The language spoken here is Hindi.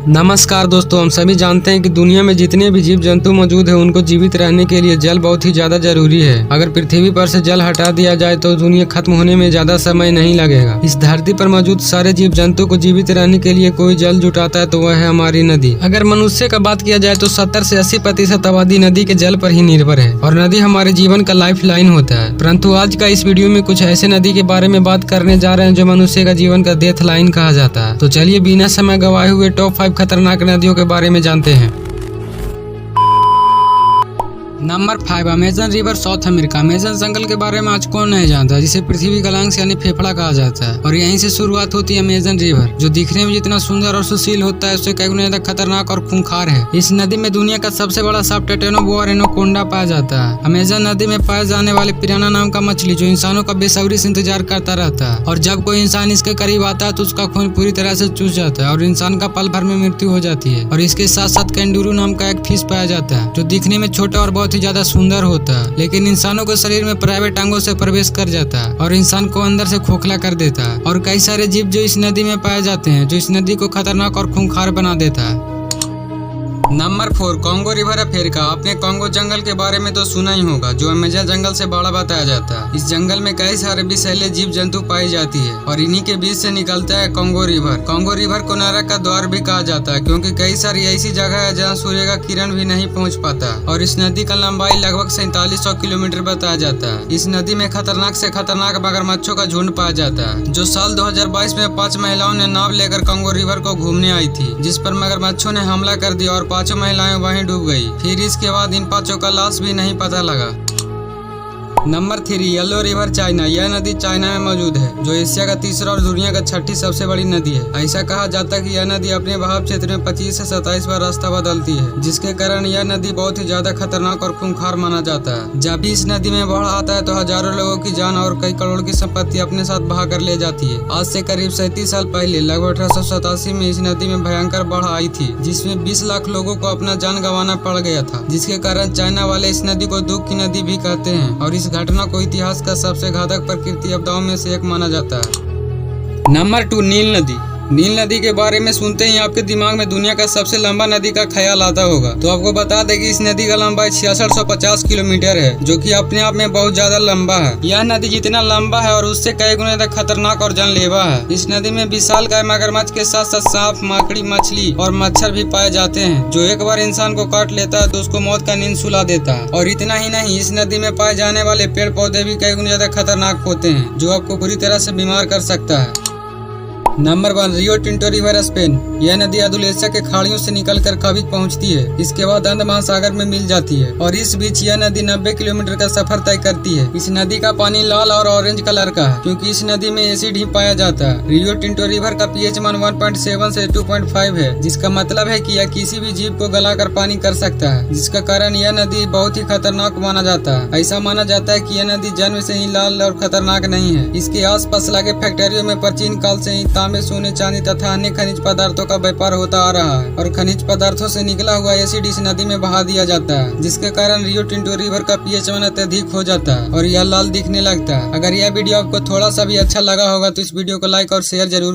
नमस्कार दोस्तों, हम सभी जानते हैं कि दुनिया में जितने भी जीव जंतु मौजूद हैं उनको जीवित रहने के लिए जल बहुत ही ज्यादा जरूरी है। अगर पृथ्वी पर से जल हटा दिया जाए तो दुनिया खत्म होने में ज्यादा समय नहीं लगेगा। इस धरती पर मौजूद सारे जीव जंतु को जीवित रहने के लिए कोई जल जुटाता है तो वह है हमारी नदी। अगर मनुष्य का बात किया जाए तो 70 से 80% आबादी नदी के जल पर ही निर्भर है और नदी हमारे जीवन का लाइफ लाइन होता है। परंतु आज का इस वीडियो में कुछ ऐसे नदी के बारे में बात करने जा रहे हैं जो मनुष्य का जीवन का डेथ लाइन कहा जाता है। तो चलिए बिना समय गवाए हुए टॉप 5 खतरनाक नदियों के बारे में जानते हैं। Number 5, Amazon river, South America. Amazon जंगल के बारे में आज कौन नहीं जानता, जिसे पृथ्वी का लंग्स यानी फेफड़ा कहा जाता है और यहीं से शुरुआत होती है अमेजन रिवर, जो दिखने में जितना सुंदर और सुशील होता है उससे कई गुना ज्यादा खतरनाक और खूंखार है। इस नदी में दुनिया का सबसे बड़ा सांप टेटेनोबोआ एनोकोंडा पाया जाता है। अमेजन नदी में पाए जाने वाले पिराना नाम का मछली जो इंसानों का बेसब्री से इंतजार करता रहता है और जब कोई इंसान इसके करीब आता है तो उसका खून पूरी तरह से चूस जाता है और इंसान का पल भर में मृत्यु हो जाती है। और इसके साथ साथ कैंडूरू नाम का एक फिश पाया जाता है जो दिखने में छोटा और बहुत ही ज्यादा सुंदर होता है, लेकिन इंसानों के शरीर में प्राइवेट अंगों से प्रवेश कर जाता है और इंसान को अंदर से खोखला कर देता है। और कई सारे जीव जो इस नदी में पाए जाते हैं जो इस नदी को खतरनाक और खूंखार बना देता है। Number 4, Congo river, Africa. आपने कांगो जंगल के बारे में तो सुना ही होगा जो अमेजन जंगल से बड़ा बताया जाता है। इस जंगल में कई सारे विषैले जीव जंतु पाई जाती है और इन्हीं के बीच से निकलता है कांगो रिवर। कांगो रिवर को नरक का द्वार भी कहा जाता है क्योंकि कई सारी ऐसी जगह है जहाँ सूर्य का किरण भी नहीं पहुँच पाता और इस नदी का लंबाई लगभग 4700 किलोमीटर बताया जाता है। इस नदी में खतरनाक से खतरनाक मगरमच्छों का झुंड पाया जाता है जो साल 2022 में 5 महिलाओं ने नाव लेकर कांगो रिवर को घूमने आई थी, जिस पर मगरमच्छों ने हमला कर दिया और 5 महिलाएं वहीं डूब गई। फिर इसके बाद इन 5 का लाश भी नहीं पता लगा। Number 3, yellow river, China. यह नदी चाइना में मौजूद है जो एशिया का तीसरा और दुनिया का 6ठी सबसे बड़ी नदी है। ऐसा कहा जाता है कि यह नदी अपने बहाव क्षेत्र में 25 से 27 बार रास्ता बदलती है, जिसके कारण यह नदी बहुत ही ज्यादा खतरनाक और खूंखार माना जाता है। जब भी इस नदी में बाढ़ आता है तो हजारों लोगों की जान और कई करोड़ की संपत्ति अपने साथ बहा कर ले जाती है। आज से करीब 37 साल पहले लगभग 1887 में इस नदी में भयंकर बाढ़ आई थी जिसमें 20 लाख लोगों को अपना जान गंवाना पड़ गया था, जिसके कारण चाइना वाले इस नदी को दुख की नदी भी कहते हैं और इस घटना को इतिहास का सबसे घातक प्रकृति आपदाओं में से एक माना जाता है। नंबर 2, नील नदी। नील नदी के बारे में सुनते ही आपके दिमाग में दुनिया का सबसे लंबा नदी का ख्याल आता होगा, तो आपको बता दें कि इस नदी का लंबाई 6650 किलोमीटर है जो कि अपने आप में बहुत ज्यादा लंबा है। यह नदी जितना लंबा है और उससे कई गुना ज्यादा खतरनाक और जानलेवा है। इस नदी में विशालकाय मगरमच्छ के साथ साथ सांप, मकड़ी, मछली और मच्छर भी पाए जाते हैं जो एक बार इंसान को काट लेता है तो उसको मौत का नींद सुला देता है। और इतना ही नहीं, इस नदी में पाए जाने वाले पेड़ पौधे भी कई गुना ज्यादा खतरनाक होते हैं जो आपको बुरी तरह से बीमार कर सकता है। Number 1, Rio Tinto river, Spain. यह नदी अदुल एशिया के खाड़ियों से निकलकर कभी पहुंचती है, इसके बाद अंध महासागर में मिल जाती है और इस बीच यह नदी 90 किलोमीटर का सफर तय करती है। इस नदी का पानी लाल और ऑरेंज कलर का है क्योंकि इस नदी में एसिड ही पाया जाता है। रियो टिंटो रिवर का pH मान 1.7 से 2.5 है, जिसका मतलब है कि यह किसी भी जीव को गलाकर पानी कर सकता है, जिसका कारण यह नदी बहुत ही खतरनाक माना जाता है। ऐसा माना जाता है कि यह नदी जन्म से ही लाल और खतरनाक नहीं है। इसके आसपास लगे फैक्ट्रियों में प्राचीन काल से ही तांबे, सोने, चांदी तथा अन्य खनिज पदार्थों का व्यापार होता आ रहा है और खनिज पदार्थों से निकला हुआ एसिड इस नदी में बहा दिया जाता है, जिसके कारण रियो टिंटो रिवर का pH मान अत्यधिक हो जाता है और यह लाल दिखने लगता है। अगर यह वीडियो आपको थोड़ा सा भी अच्छा लगा होगा तो इस वीडियो को लाइक और शेयर जरूर करें।